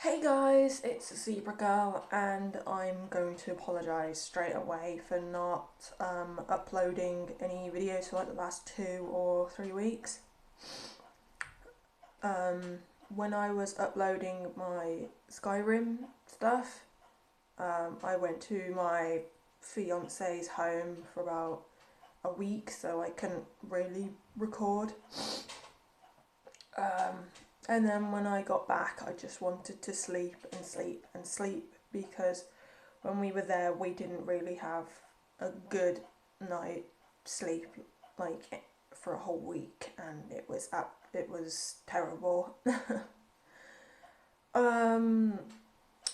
Hey guys, it's Zebragirl and I'm going to apologise straight away for not uploading any videos for like the last 2 or 3 weeks. When I was uploading my Skyrim stuff, I went to my fiance's home for about a week, so I couldn't really record. And then when I got back, I just wanted to sleep and sleep and sleep because when we were there, we didn't really have a good night sleep like for a whole week, and it was terrible. And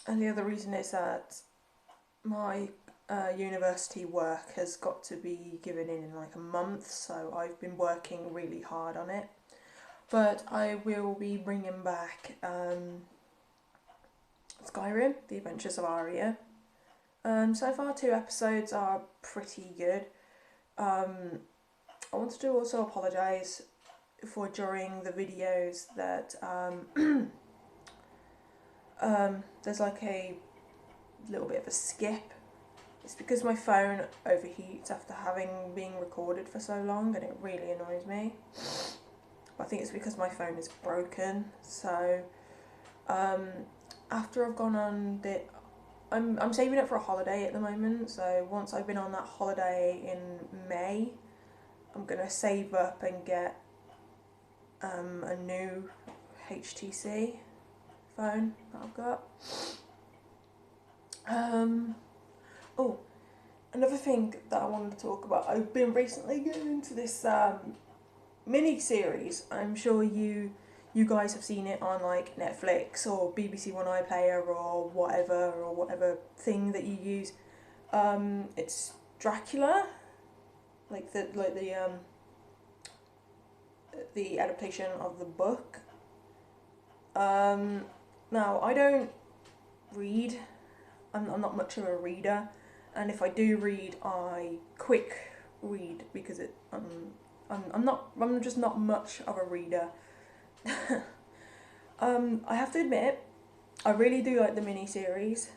the other reason is that my university work has got to be given in like a month, so I've been working really hard on it. But I will be bringing back Skyrim, The Adventures of Aria. So far 2 episodes are pretty good. I wanted to also apologise for during the videos that there's like a little bit of a skip. It's because my phone overheats after having been recorded for so long, and it really annoys me. I think it's because my phone is broken. So after I've gone on I'm saving it for a holiday at the moment. So once I've been on that holiday in May, I'm gonna save up and get a new HTC phone that I've got. Oh, another thing that I wanted to talk about. I've been recently getting into this mini series. I'm sure you guys have seen it on like Netflix or BBC One iPlayer or whatever thing that you use. It's Dracula, like the adaptation of the book. Now I don't read. I'm not much of a reader, and if I do read, I quick read because I'm just not much of a reader. I have to admit, I really do like the mini-series.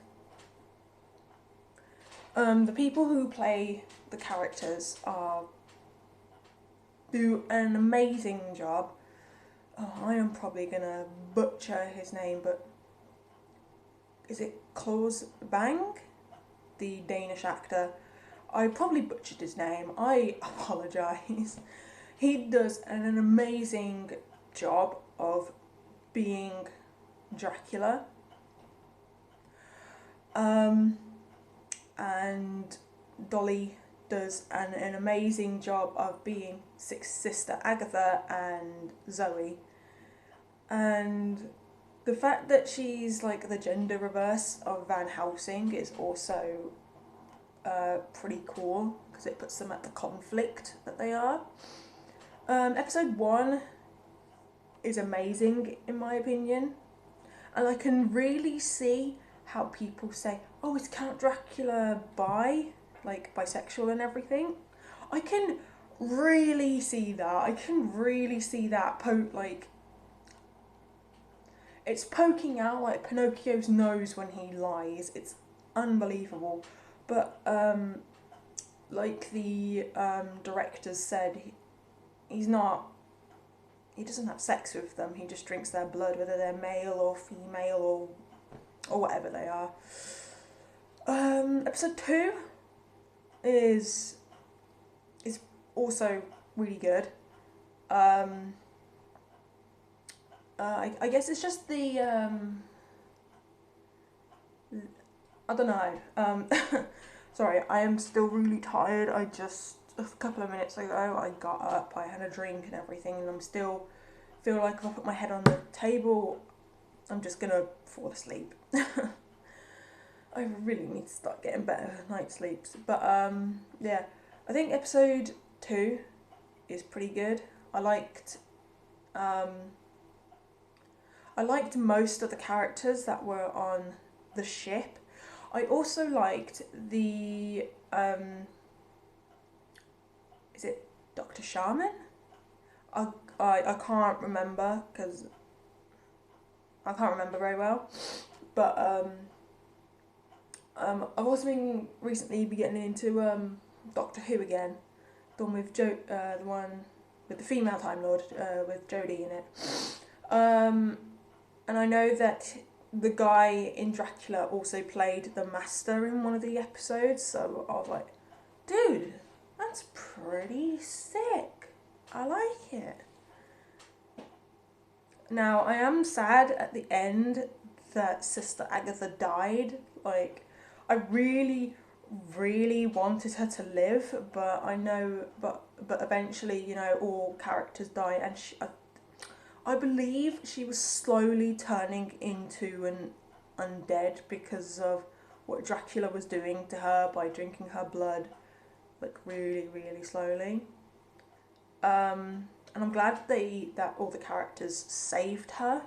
The people who play the characters do an amazing job. Oh, I am probably gonna butcher his name, but is it Klaus Bang? The Danish actor. I probably butchered his name. I apologise. He does an amazing job of being Dracula. And Dolly does an amazing job of being sister Agatha and Zoe. And the fact that she's like the gender reverse of Van Helsing is also pretty cool because it puts them at the conflict that they are. Episode 1 is amazing in my opinion, and I can really see how people say, oh, is Count Dracula like bisexual and everything. I can really see that. Like it's poking out like Pinocchio's nose when he lies. It's unbelievable. But like the directors said, he doesn't have sex with them. He just drinks their blood, whether they're male or female or whatever they are. Episode 2 is also really good. I guess it's just the I don't know. Sorry, I am still really tired. A couple of minutes ago I got up, I had a drink and everything, and I'm still feel like if I put my head on the table I'm just gonna fall asleep. I really need to start getting better night sleeps. But yeah, I think episode 2 is pretty good. I liked most of the characters that were on the ship. I also liked the is it Dr. Shaman? I can't remember because I can't remember very well. But I've also been recently getting into Doctor Who again, the one with the one with the female Time Lord, with Jodie in it. And I know that the guy in Dracula also played the Master in one of the episodes, so I was like, dude, that's pretty sick. I like it. Now, I am sad at the end that Sister Agatha died. Like, I really, really wanted her to live, but I know, but eventually, you know, all characters die, and I believe she was slowly turning into an undead because of what Dracula was doing to her by drinking her blood, like really, really slowly. And I'm glad that all the characters saved her.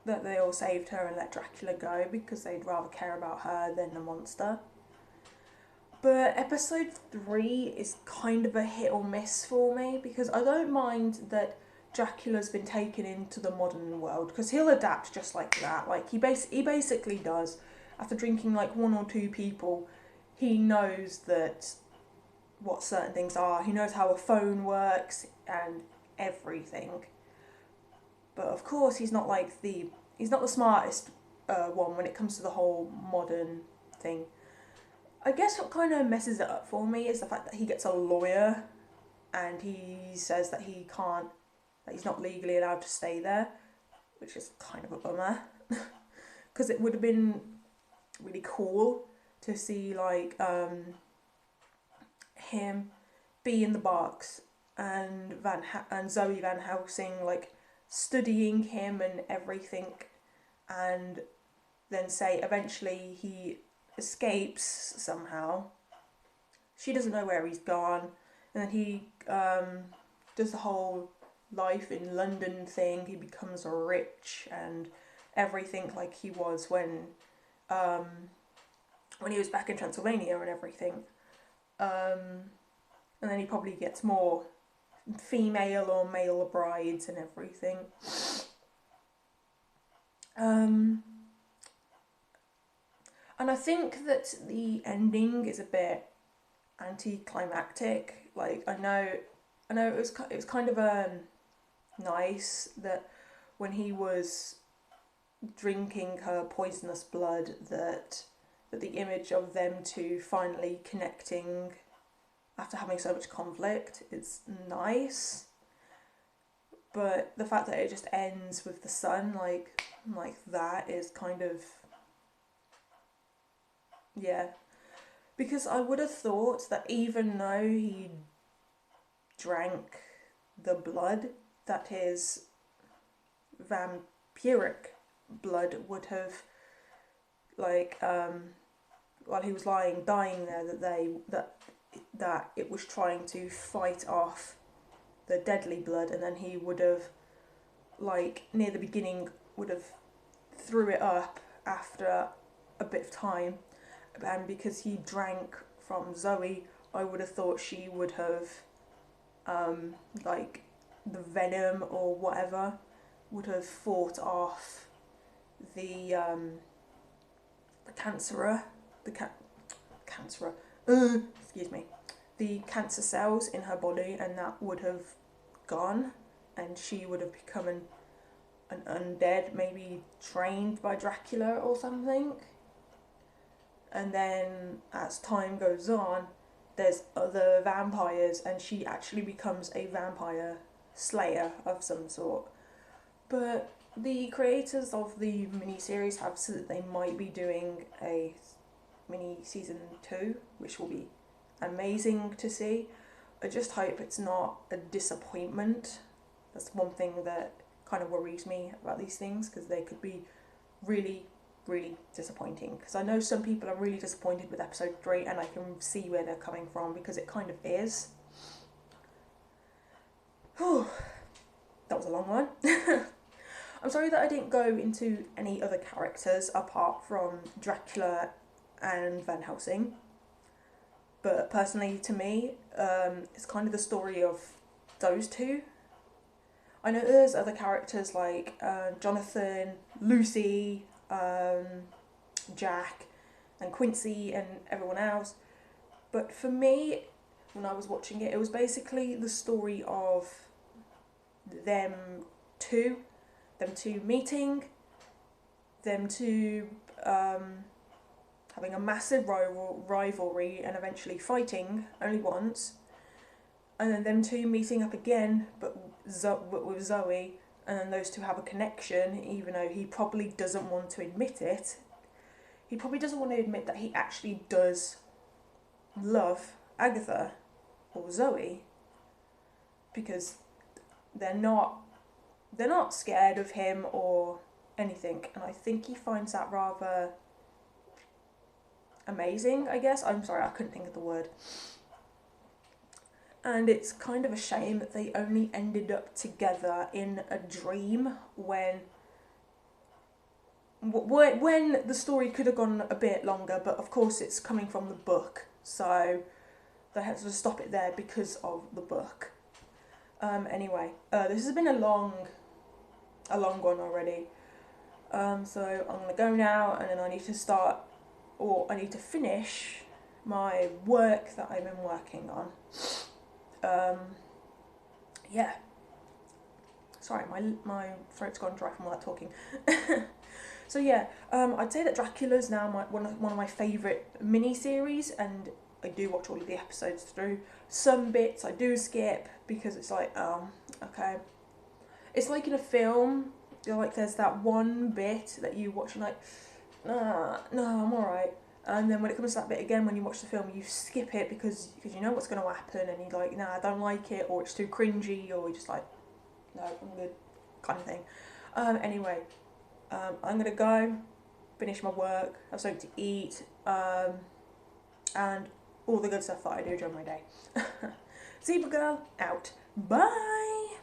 That they all saved her and let Dracula go because they'd rather care about her than the monster. But episode 3 is kind of a hit or miss for me because I don't mind that Dracula's been taken into the modern world because he'll adapt just like that. Like he basically does. After drinking like 1 or 2 people, he knows that what certain things are. He knows how a phone works and everything. But of course, he's not the smartest one when it comes to the whole modern thing. I guess what kind of messes it up for me is the fact that he gets a lawyer and he says that that he's not legally allowed to stay there, which is kind of a bummer. Because it would have been really cool to see like him be in the box and Zoe Van Helsing like studying him and everything, and then say eventually he escapes somehow. She doesn't know where he's gone, and then he does the whole life in London thing. He becomes rich and everything like he was when he was back in Transylvania and everything. And then he probably gets more female or male brides and everything. And I think that the ending is a bit anticlimactic. Like I know it was kind of nice that when he was drinking her poisonous blood that the image of them two finally connecting after having so much conflict is nice. But the fact that it just ends with the sun like that is kind of, yeah. Because I would have thought that even though he drank the blood, that his vampiric blood would have, like, while he was dying there, that it was trying to fight off the deadly blood, and then he would have, like, near the beginning, would have threw it up after a bit of time. And because he drank from Zoe, I would have thought she would have, like, the venom or whatever would have fought off the cancerer, excuse me, the cancer cells in her body, and that would have gone, and she would have become an undead, maybe trained by Dracula or something. And then as time goes on, there's other vampires, and she actually becomes a vampire slayer of some sort. But the creators of the miniseries have said that they might be doing a mini season 2, which will be amazing to see. I just hope it's not a disappointment. That's one thing that kind of worries me about these things, because they could be really, really disappointing. Because I know some people are really disappointed with episode 3, and I can see where they're coming from, because it kind of is. Whew. That was a long one. I'm sorry that I didn't go into any other characters apart from Dracula and Van Helsing. But personally, to me, it's kind of the story of those two. I know there's other characters like Jonathan, Lucy, Jack, and Quincy, and everyone else. But for me, when I was watching it, it was basically the story of them two, meeting, them two having a massive rivalry and eventually fighting only once, and then them two meeting up again, but with Zoe, and then those two have a connection, even though he probably doesn't want to admit it. He probably doesn't want to admit that he actually does love Agatha or Zoe, because they're not scared of him or anything, and I think he finds that rather amazing, I guess. I'm sorry, I couldn't think of the word. And it's kind of a shame that they only ended up together in a dream when the story could have gone a bit longer, but of course it's coming from the book, so they had to stop it there because of the book. Anyway, this has been a long one already. So I'm gonna go now, and then I need to finish my work that I've been working on. Yeah. Sorry, my throat's gone dry from all that talking. So yeah, I'd say that Dracula's now one of my favourite mini-series, and I do watch all of the episodes through. Some bits I do skip because it's like, okay. It's like in a film, like there's that one bit that you watch and like, no, I'm alright. And then when it comes to that bit again, when you watch the film, you skip it because you know what's going to happen, and you're like, nah, I don't like it, or it's too cringy, or you're just like, no, I'm good, kind of thing. Anyway, I'm going to go, finish my work, have something to eat, and all the good stuff that I do during my day. Zebragirl, out. Bye!